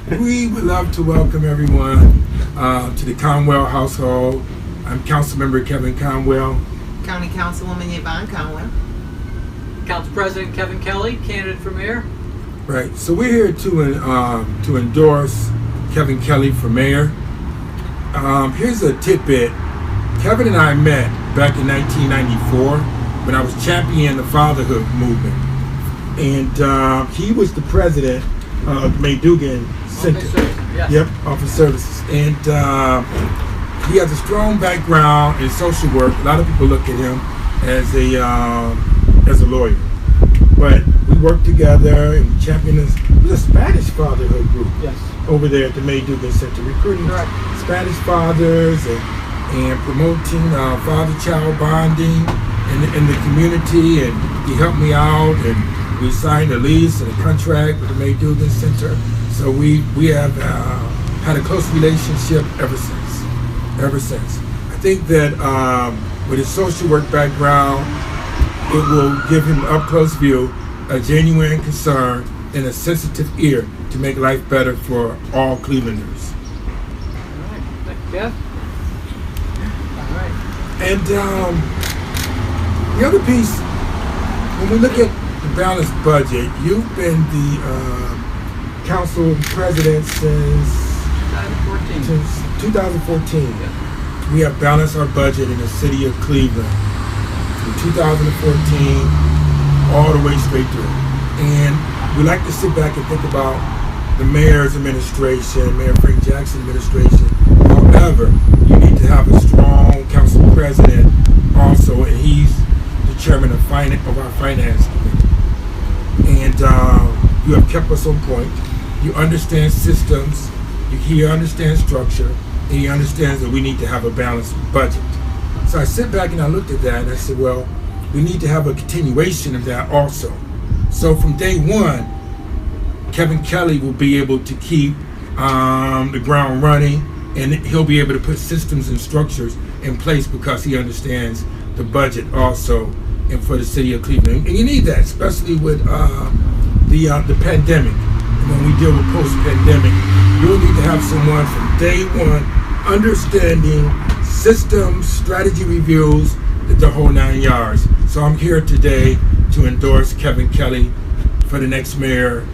We would love to welcome everyone to the Conwell household. I'm Councilmember Kevin Conwell. County Councilwoman Yvonne Conwell. Council President Kevin Kelley, candidate for mayor. Right. So we're here to endorse Kevin Kelley for mayor. Here's a tidbit. Kevin and I met back in 1994 when I was championing the fatherhood movement, and he was the president of Maydugan Center. Yes. Yep, Office Services, and he has a strong background in social work. A lot of people look at him as a lawyer, but we worked together and championed this. It was a Spanish fatherhood group. Yes. Over there at the Maydugan Center, recruiting Spanish fathers and promoting father-child bonding in the community, and he helped me out, and we signed a lease and a contract with the Maydugan Center. So we have had a close relationship ever since. I think that with his social work background, it will give him an up-close view, a genuine concern, and a sensitive ear to make life better for all Clevelanders. All right. Thank you, Kev. All right. And the other piece, when we look at the balanced budget, you've been the council president since 2014. Yeah. We have balanced our budget in the city of Cleveland from 2014 all the way straight through. And we like to sit back and think about the mayor's administration, Mayor Frank Jackson administration. However, you need to have a strong council president also, and he's the chairman of our finance committee. And you have kept us on point. You understand systems, he understands structure, and he understands that we need to have a balanced budget. So I sit back and I looked at that and I said, well, we need to have a continuation of that also. So from day one, Kevin Kelley will be able to keep the ground running, and he'll be able to put systems and structures in place because he understands the budget also, and for the city of Cleveland. And you need that, especially with the pandemic. And when we deal with post-pandemic, you'll need to have someone from day one understanding systems, strategy reviews, the whole 9 yards. So I'm here today to endorse Kevin Kelley for the next mayor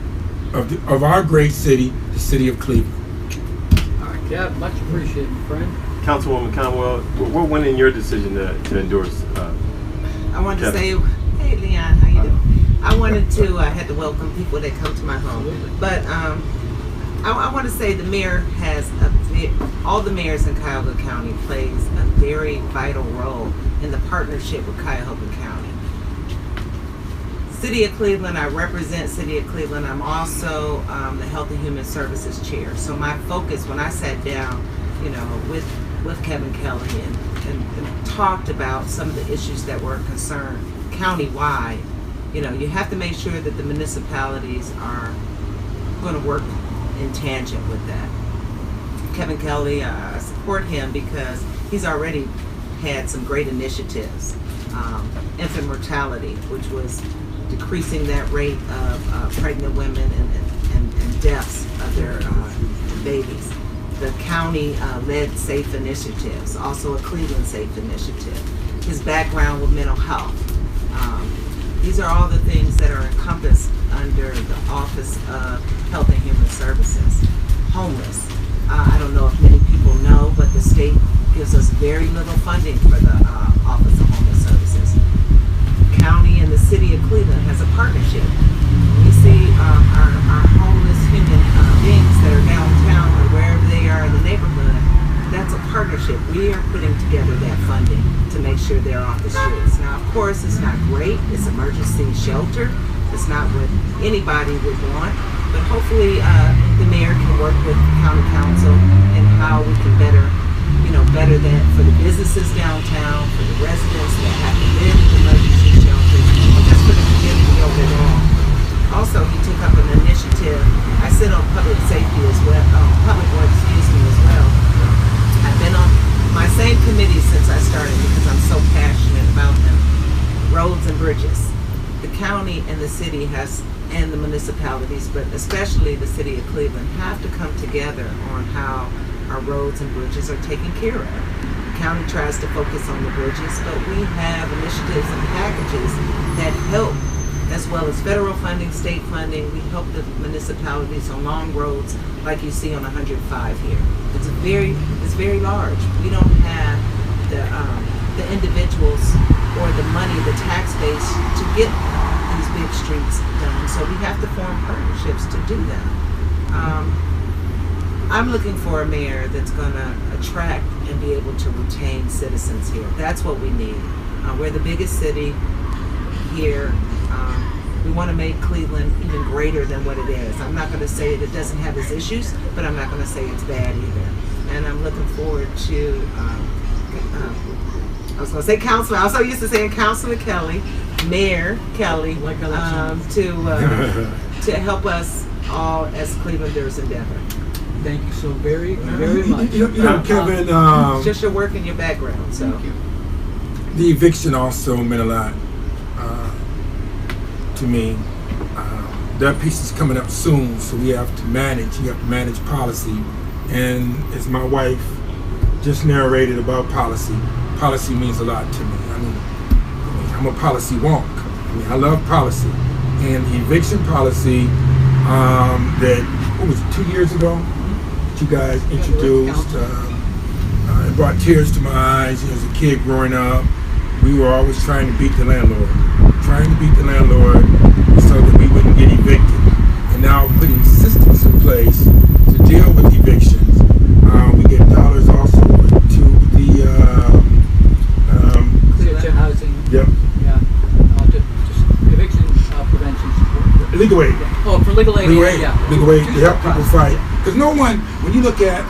of our great city, the city of Cleveland. All right, Kev, much appreciated, friend. Councilwoman Conwell, what went in your decision to endorse? I wanted to Kevin? say, hey Leon, how you doing? I wanted to, I had to welcome people that come to my home, but I want to say the mayor has, all the mayors in Cuyahoga County plays a very vital role in the partnership with Cuyahoga County. City of Cleveland, I represent City of Cleveland. I'm also the Health and Human Services Chair. So my focus when I sat down, with Kevin Kelley and talked about some of the issues that were a concern countywide, you have to make sure that the municipalities are going to work in tangent with that. Kevin Kelley, I support him because he's already had some great initiatives. Infant mortality, which was decreasing that rate of pregnant women and deaths of their babies. The county led SAFE initiatives, also a Cleveland SAFE initiative. His background with mental health. These are all the things that are encompassed under the Office of Health and Human Services. Homeless. I don't know if many people know, but the state gives us very little funding for the Office of Homeless Services. County and the city of Cleveland has a partnership. We see our homeless human beings that are downtown or wherever they are in the neighborhood. That's a partnership. We are putting together that funding to make sure they're off the streets. Now, of course, it's not great. It's emergency shelter. It's not what anybody would want. But hopefully, the mayor can work with county council and how we can better that for the businesses downtown, for the residents that have to live in emergency shelters, and just for the community overall. Also, he took up an initiative. I sit on public safety as well, public works, as well. I've been on my same committee since I started because I'm so passionate about them. Roads and bridges. The county and the city has and the municipalities, but especially the city of Cleveland, have to come together on how our roads and bridges are taken care of. The county tries to focus on the bridges, but we have initiatives and packages that help, as well as federal funding, state funding. We help the municipalities on long roads like you see on 105 here. It's very large. We don't have the individuals or the money, the tax base to get these big streets done. So we have to form partnerships to do that. I'm looking for a mayor that's going to attract and be able to retain citizens here. That's what we need. We're the biggest city here. We want to make Cleveland even greater than what it is. I'm not going to say that it doesn't have its issues, but I'm not going to say it's bad either. And I'm looking forward to, I was going to say Councilman. I was so used to saying Councilman Kelley, Mayor Kelley, to help us all as Clevelanders endeavor. Thank you so very, very much. You know, Kevin, It's just your work and your background. So Thank you. the eviction also meant a lot to me. That piece is coming up soon, so we have to manage. You have to manage policy, and as my wife just narrated about policy, policy means a lot to me. I mean, I'm a policy wonk. I mean, I love policy, and the eviction policy that what was it, 2 years ago that you guys introduced. It brought tears to my eyes. As a kid growing up, we were always trying to beat the landlord so that we wouldn't get evicted. And now putting systems in place to deal with evictions. We get dollars also to the Clear housing. Yep. Yeah. Just eviction prevention support. Legal aid. Yeah. Oh, for legal aid. Yeah. Legal aid to help people fight. Because no one, when you look at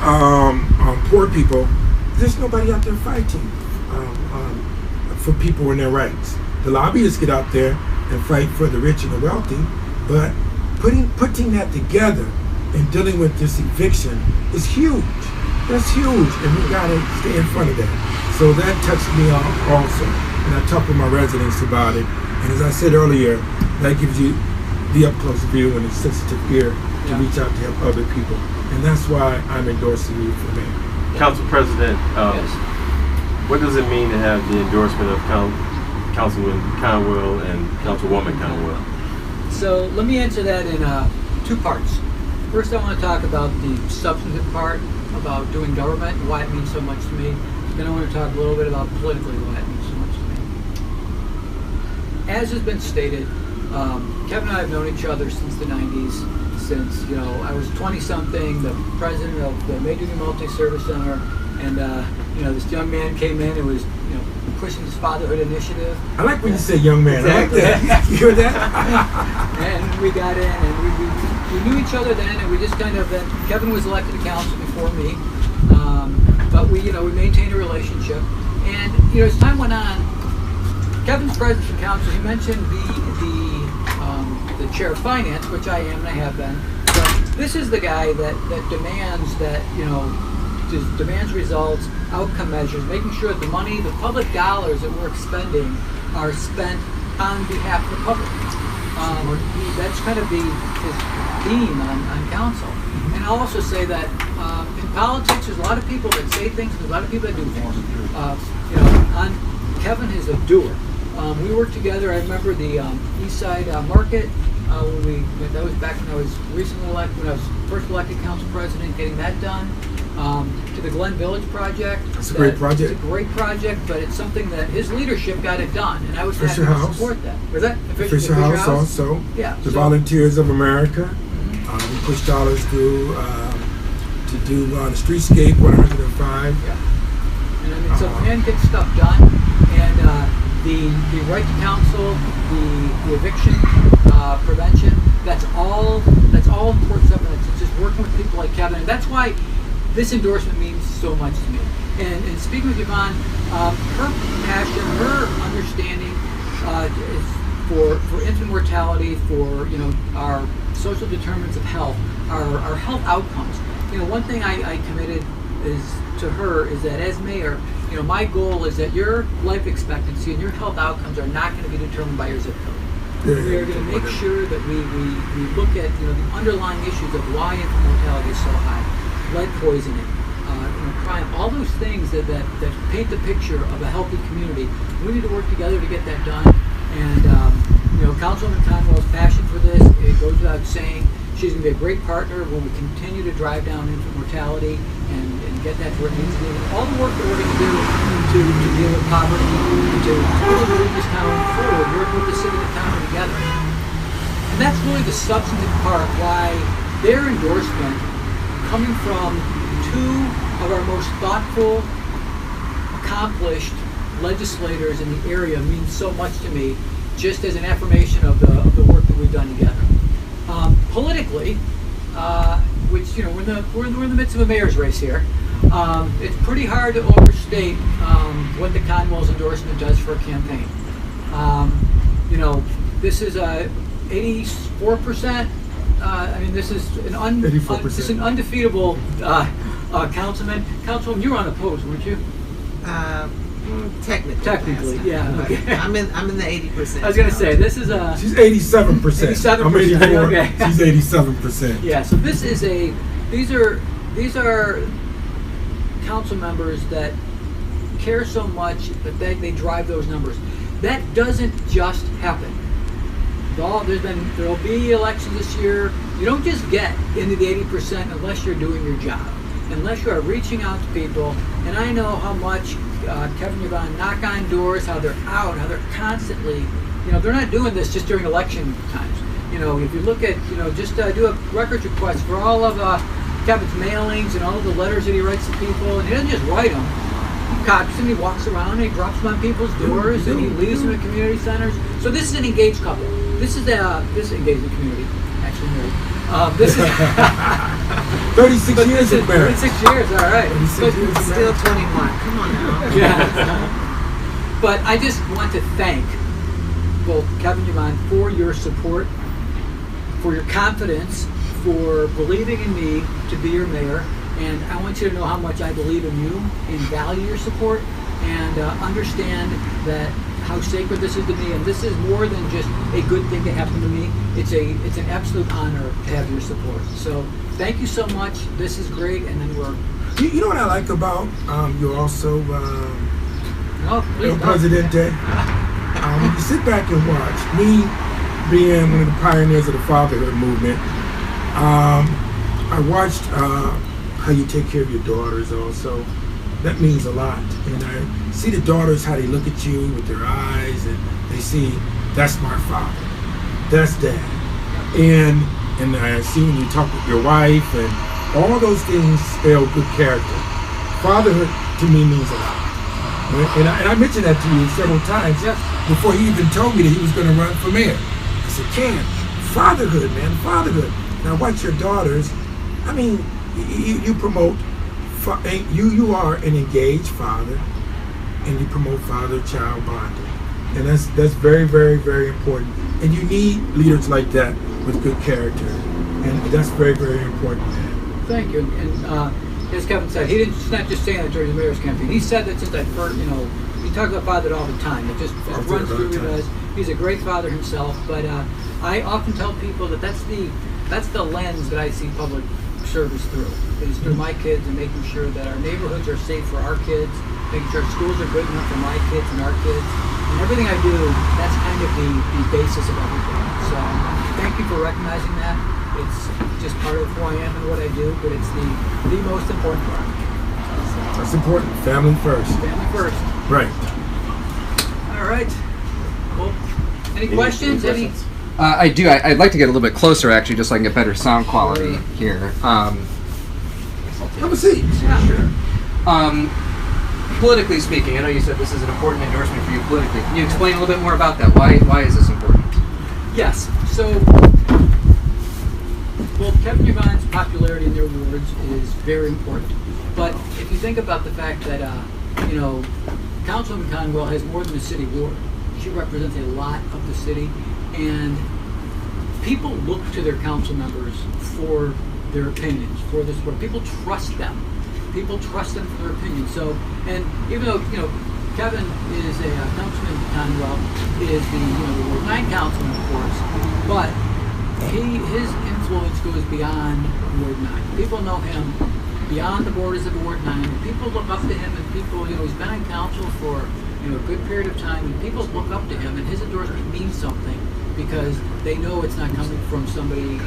poor people, there's nobody out there fighting for people and their rights. The lobbyists get out there and fight for the rich and the wealthy, but putting that together and dealing with this eviction is huge. That's huge, and we gotta stay in front of that. So that touched me also, and I talked with my residents about it. And as I said earlier, that gives you the up-close view and a sensitive ear to reach out to help other people, and that's why I'm endorsing you for mayor. Council President, Yes. what does it mean to have the endorsement of Councilman Conwell and Councilwoman Conwell? So let me answer that in two parts. First, I want to talk about the substantive part about doing government and why it means so much to me. Then I want to talk a little bit about politically why it means so much to me. As has been stated, Kevin and I have known each other since the 90s, since I was 20-something, the president of the May Duty Multi-Service Center, and this young man came in and was pushing this fatherhood initiative. I like when you say young man. Exactly. I like that. You hear that? And we got in, and we knew each other then, and we just kind of. Kevin was elected to council before me, but we maintained a relationship. And as time went on, Kevin's presence in council. He mentioned the chair of finance, which I am and I have been. But this is the guy that demands that demands results, outcome measures, making sure that the money, the public dollars that we're expending are spent on behalf of the public. That's kind of his theme on council. And I'll also say that in politics, there's a lot of people that say things, there's a lot of people that do things. Kevin is a doer. We worked together. I remember the East Side Market. That was back when I was recently elected, when I was first elected council president, getting that done. To the Glen Village project. That's a great project. It's a great project, but it's something that his leadership got it done, and I was happy to support that. Was that Fisher House also? Yeah. The Volunteers of America. We pushed dollars through to do the streetscape 105. Yeah. And I mean, so man gets stuff done, and the right to counsel, the eviction prevention. That's all important stuff, and it's just working with people like Kevin, and that's why this endorsement means so much to me. And speaking with Yvonne, her passion, her understanding is for infant mortality, for our social determinants of health, our health outcomes. One thing I committed to her is that as mayor, my goal is that your life expectancy and your health outcomes are not going to be determined by your zip code. We are going to make sure that we look at the underlying issues of why infant mortality is so high, lead poisoning, crime, all those things that paint the picture of a healthy community. We need to work together to get that done. And Councilwoman Conwell's passion for this, it goes without saying. She's going to be a great partner when we continue to drive down infant mortality and get that to where it needs to be. And all the work that we're going to do to deal with poverty, to really move this town forward, work with the city and the town together. And that's really the substantive part why their endorsement, coming from two of our most thoughtful, accomplished legislators in the area, means so much to me, just as an affirmation of the work that we've done together. Politically, which we're in the midst of a mayor's race here. It's pretty hard to overstate what the Conwell's endorsement does for a campaign. This is 84%. This is an undefeatable councilman. Councilwoman, you were unopposed, weren't you? Technically, yeah. Okay. I'm in the 80%. I was gonna say this is She's 87%. 87%. I'm 84. Okay. She's 87%. Yeah. So this is these are council members that care so much that they drive those numbers. That doesn't just happen. There'll be elections this year. You don't just get into the 80% unless you're doing your job, unless you are reaching out to people. And I know how much Kevin and Yvonne knock on doors, how they're out, how they're constantly, they're not doing this just during election times. If you look at, just do a records request for all of Kevin's mailings and all of the letters that he writes to people, and he doesn't just write them. He copies them, he walks around, and he drops them on people's doors, and he leaves them at community centers. So this is an engaged couple. This is engaged in community, actually married. This is 36 years of marriage. 36 years, all right. Still 21. Come on now. Yeah. But I just want to thank both Kevin and Yvonne for your support, for your confidence, for believing in me to be your mayor. And I want you to know how much I believe in you and value your support, and understand that how sacred this is to me. And this is more than just a good thing to happen to me. It's an absolute honor to have your support. So thank you so much. This is great. And then we're... You know what I like about you also, please, Presidente? You sit back and watch. Me being one of the pioneers of the fatherhood movement, I watched how you take care of your daughters also. That means a lot. And I see the daughters, how they look at you with their eyes, and they see, that's my father, that's dad. And I see when you talk with your wife, and all those things spell good character. Fatherhood to me means a lot. And I mentioned that to you several times before he even told me that he was going to run for mayor. I said, Ken, fatherhood, man, fatherhood. Now watch your daughters. I mean, you promote, you are an engaged father, and you promote father-child bonding. And that's very, very, very important. And you need leaders like that with good character. And that's very, very important, man. Thank you. And as Kevin said, he's not just saying that during the mayor's campaign. He said that since I first, he talks about father all the time. It just runs through his. He's a great father himself. But I often tell people that that's the lens that I see public service through. Is through my kids and making sure that our neighborhoods are safe for our kids, making sure our schools are good enough for my kids and our kids. And everything I do, that's kind of the basis of everything. So thank you for recognizing that. It's just part of who I am and what I do, but it's the most important part. That's important. Family first. Family first. Right. All right. Well, any questions? Any? I do. I'd like to get a little bit closer, actually, just so I can get better sound quality here. Have a seat. Yeah. Sure. Politically speaking, I know you said this is an important endorsement for you politically. Can you explain a little bit more about that? Why is this important? Yes. So, well, Kevin and Yvonne's popularity in their wards is very important. But if you think about the fact that, Councilwoman Conwell has more than a city ward. She represents a lot of the city, and people look to their council members for their opinions, for their support. People trust them. People trust them for their opinions. So, and even though, Kevin is a Councilman Conwell is the Ward 9 councilman, of course, but his influence goes beyond Ward 9. People know him beyond the borders of Ward 9. People look up to him, and people, he's been on council for a good period of time, and people look up to him, and his endorsement means something because they know it's not coming from somebody,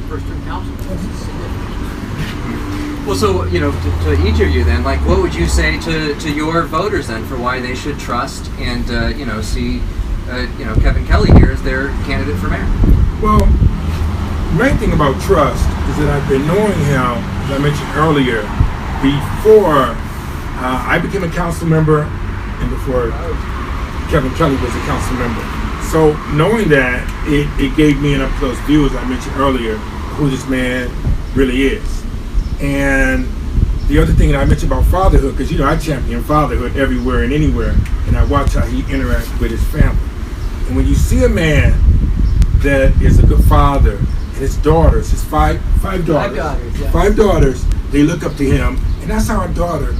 first-term council. It's significant. Well, so, to each of you then, like, what would you say to your voters then for why they should trust and, see, Kevin Kelley here as their candidate for mayor? Well, the main thing about trust is that I've been knowing him, as I mentioned earlier, before I became a council member and before Kevin Kelley was a council member. So knowing that, it gave me an up-close view, as I mentioned earlier, who this man really is. And the other thing that I mentioned about fatherhood, because I champion fatherhood everywhere and anywhere, and I watch how he interacts with his family. And when you see a man that is a good father, and his daughters, his five daughters, they look up to him, and that's how a daughter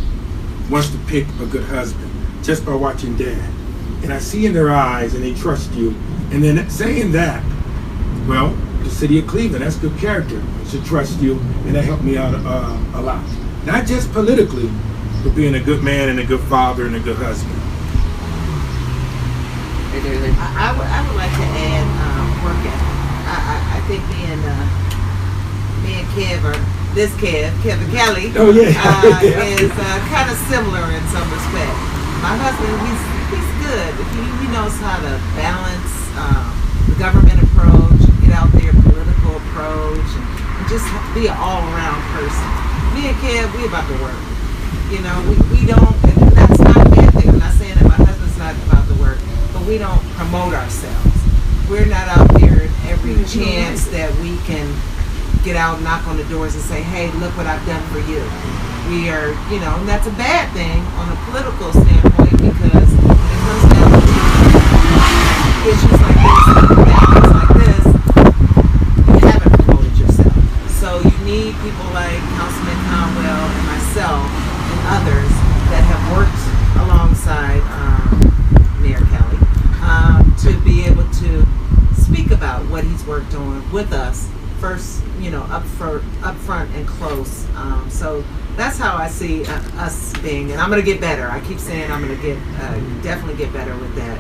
wants to pick a good husband, just by watching dad. And I see in their eyes, and they trust you. And then saying that, well, the city of Cleveland, that's good character, should trust you, and that helped me out a lot. Not just politically, but being a good man and a good father and a good husband. I would like to add work ethic. I think me and Kev, or this Kevin Kelley, Oh, yeah. is kind of similar in some respect. My husband, he's good. He knows how to balance the government approach, get out there, political approach, and just be an all-around person. Me and Kev, we about to work. We don't, and that's not a bad thing. I'm not saying that my husband's not about the work, but we don't promote ourselves. We're not out there every chance that we can get out, knock on the doors and say, hey, look what I've done for you. We are, and that's a bad thing on a political standpoint, because when it comes down to issues like this, balance like this, you haven't promoted yourself. So you need people like Councilman Conwell and myself and others that have worked alongside Mayor Kelley to be able to speak about what he's worked on with us first, up front and close. So that's how I see us being, and I'm going to get better. I keep saying I'm going to get definitely get better with that.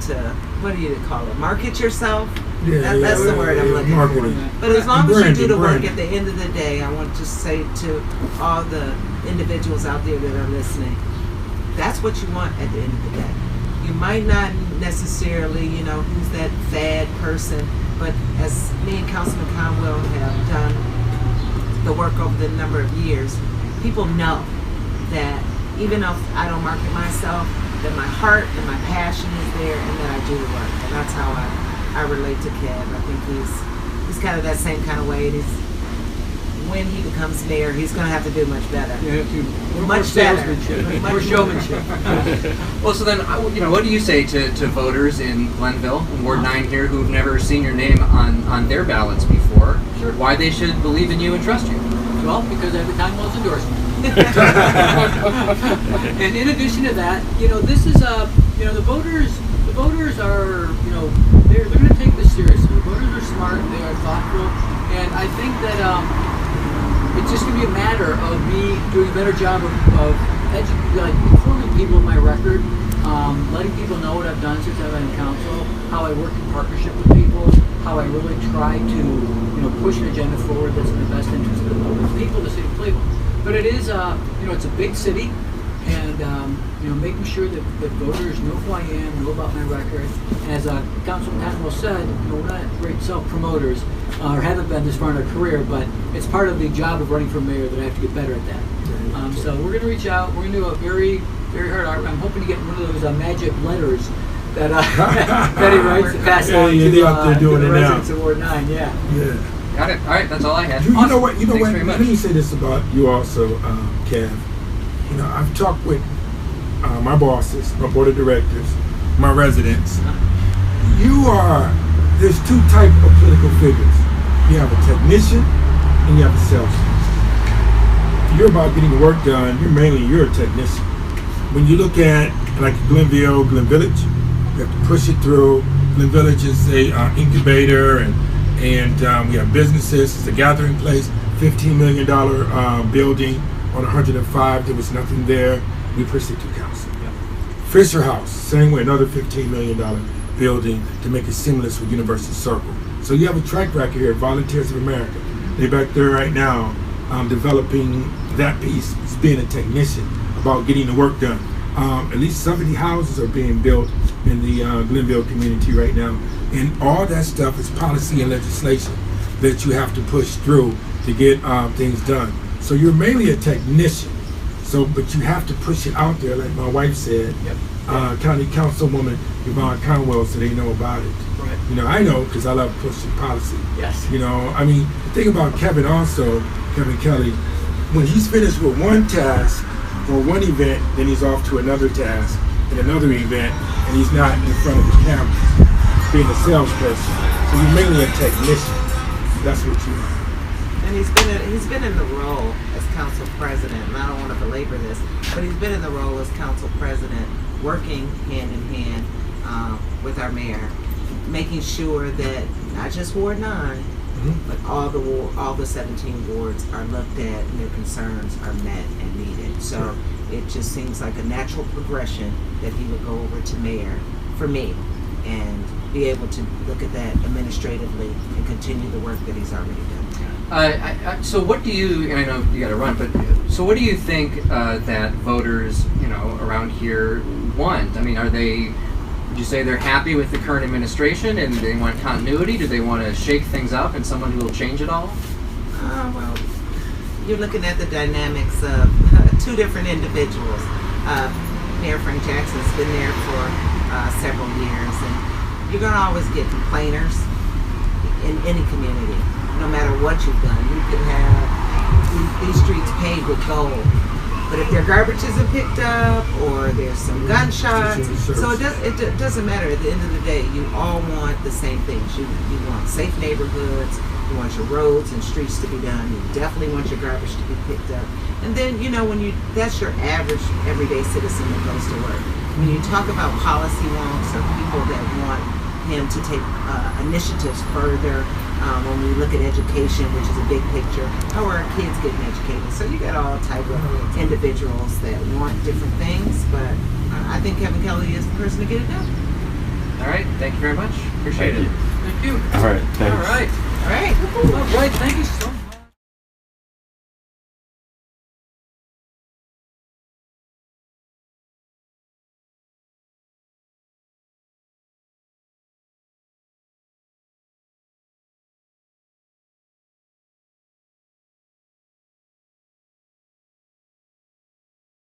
To what do you call it? Market yourself. That's the word I'm looking for. But as long as you do the work, at the end of the day, I want to say to all the individuals out there that are listening, that's what you want at the end of the day. You might not necessarily, who's that fad person, but as me and Councilman Conwell have done the work over the number of years, people know that even if I don't market myself, that my heart and my passion is there, and that I do the work. And that's how I relate to Kev. I think he's kind of that same kind of way. And when he becomes mayor, he's going to have to do much better. Much better. More showmanship. Well, so then, what do you say to voters in Glenville, in Ward 9 here, who've never seen your name on their ballots before? Sure. Why they should believe in you and trust you? Well, because every time was endorsement. And in addition to that, this is the voters are, they're going to take this seriously. The voters are smart, they are thoughtful, and I think that it's just going to be a matter of me doing a better job of informing people of my record, letting people know what I've done since I've been in council, how I work in partnership with people, how I really try to push an agenda forward that's in the best interest of the people of the city of Cleveland. But it is, it's a big city, and making sure that voters know who I am, know about my record. As Councilman Conwell said, we're not great self-promoters, or haven't been this far in our career, but it's part of the job of running for mayor that I have to get better at that. So we're going to reach out. We're going to do a very, very hard art. I'm hoping to get one of those magic letters that that he writes to pass on to the residents of Ward 9. Yeah. Got it. All right, that's all I had. You know what? Thanks very much. Let me say this about you also, Kev. I've talked with my bosses, my board of directors, my residents. There's two types of political figures. You have a technician and you have a salesman. You're about getting work done. You're a technician. When you look at like Glenville, Glen Village. We have to push it through. Glen Village is a incubator, and we have businesses. It's a gathering place. $15 million building on 105. There was nothing there. We pushed it through council. Yep. Fisher House, same way, another $15 million building to make it seamless with University Circle. So you have a track record here, Volunteers of America. They're back there right now developing that piece, being a technician about getting the work done. At least 70 houses are being built in the Glenville community right now. And all that stuff is policy and legislation that you have to push through to get things done. So you're mainly a technician. But you have to push it out there, like my wife said. Yep. County Councilwoman Yvonne Conwell, so they know about it. Right. You know, I know because I love pushing policy. Yes. You know, I mean, the thing about Kevin also, Kevin Kelley, when he's finished with one task or one event, then he's off to another task and another event, and he's not in front of the camera being a salesperson. So you're mainly a technician. That's what you are. And he's been in the role as council president, and I don't want to belabor this, but he's been in the role as council president, working hand in hand with our mayor, making sure that not just Ward 9, but all the 17 wards are looked at and their concerns are met and needed. So it just seems like a natural progression that he would go over to mayor for me and be able to look at that administratively and continue the work that he's already done. So what do you, and I know you got to run, but so what do you think that voters, around here want? I mean, would you say they're happy with the current administration and they want continuity? Do they want to shake things up and someone who will change it all? Well, you're looking at the dynamics of two different individuals. Mayor Frank Jackson's been there for several years, and you're going to always get complainers in any community. No matter what you've done, you can have these streets paved with gold, but if their garbage isn't picked up or there's some gunshots, so it doesn't matter. At the end of the day, you all want the same things. You want safe neighborhoods, you want your roads and streets to be done, you definitely want your garbage to be picked up. And then, that's your average everyday citizen that goes to work. When you talk about policy wonks or people that want him to take initiatives further, when we look at education, which is a big picture, how are our kids getting educated? So you got all type of individuals that want different things, but I think Kevin Kelley is the person to get it done. All right, thank you very much. Appreciate it. Thank you. All right, thanks. All right. All right. All right, thank you so much.